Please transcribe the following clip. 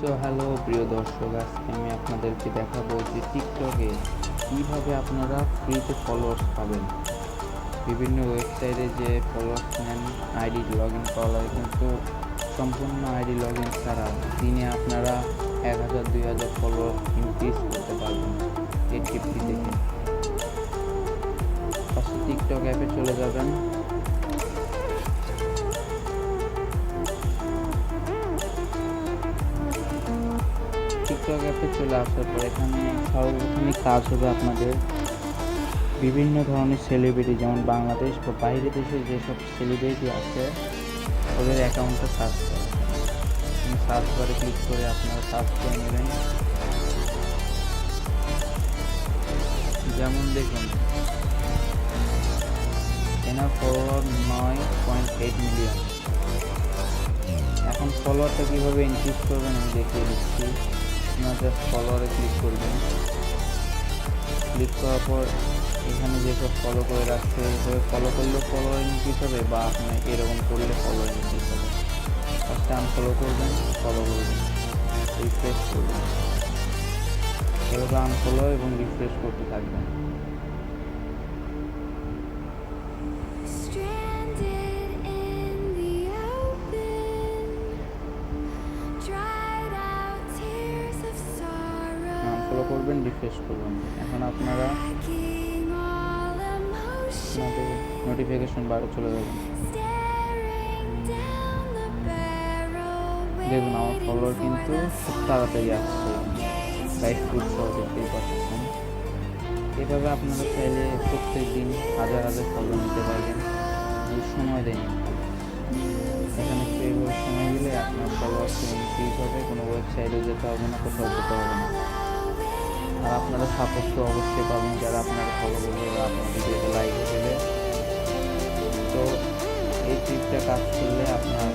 So hello প্রিয় দর্শক, আজকে আমি আপনাদেরকে দেখাবো যে টিকটকে কীভাবে আপনারা ফ্রিতে ফলোয়ার্স পাবেন। বিভিন্ন ওয়েবসাইটে যে ফলোয়ার্স নেন আইডি লগ ইন করা হয়, কিন্তু সম্পূর্ণ আইডি লগ ইন ছাড়া দিনে আপনারা 1000-2000 ফলোয়ার ইনক্রিজ করতে পারবেন এই টিপটি দেখে। ফার্স্টে টিকটক অ্যাপে চলে যাবেন। টিকটক অ্যাপে চলে আসার পর এখানে সর্বপ্রথমে কাজ হবে আপনাদের বিভিন্ন ধরনের সেলিব্রিটি, যেমন বাংলাদেশ বা বাইরের দেশে যেসব সেলিব্রিটি আছে ওদের অ্যাকাউন্টটা সার্চ করা। সার্চ বারে ক্লিক করে আপনারা সার্চ করে নেবেন। যেমন দেখুন এনার ফলোয়ার 9.8 মিলিয়ন। এখন ফলোয়ারটা কীভাবে ইনক্রিজ করবেন আমি দেখিয়ে দিচ্ছি। আপনারা জাস্ট ফলোয়ারে ক্লিক করবেন। ক্লিক করার পর এখানে যেসব ফলো করে রাখছে এইভাবে ফলো করলেও ফলোয়ার ইনক্রিজ হবে, বা আপনি এরকম করলে ফলোয়ার ইনক্রিজ হবে। ফার্স্টে আনফলো করবেন, ফলো করবেন, রিফ্রেশ করবেন। এভাবে আনফলো এবং রিফ্রেশ করতে থাকবেন। ফলো করবেন, রিফ্রেশ করবেন। এখন আপনারা নোটিফিকেশন বারে চলে যাবেন। দেখুন আমার ফলোয়ার কিন্তু খুব তাড়াতাড়ি আসছে, লাইক করছে, দেখতেই পাচ্ছেন। এভাবে আপনারা চাইলে প্রত্যেক দিন হাজার হাজার ফলোয়ার নিতে পারবেন, সময় দেন। এখানে এইভাবে সময় দিলে আপনার ফলোয়ার ইনক্রিজ হবে, কোনো ওয়েবসাইটে যেতে হবে না, কোথাও যেতে হবে না। আর আপনারা সাপোর্ট তো অবশ্যই পাবেন যারা আপনারা ফলো করবে বা আপনার ভিডিওতে লাইক দেবে। তো এই ট্রিকটা কাজ করলে আপনার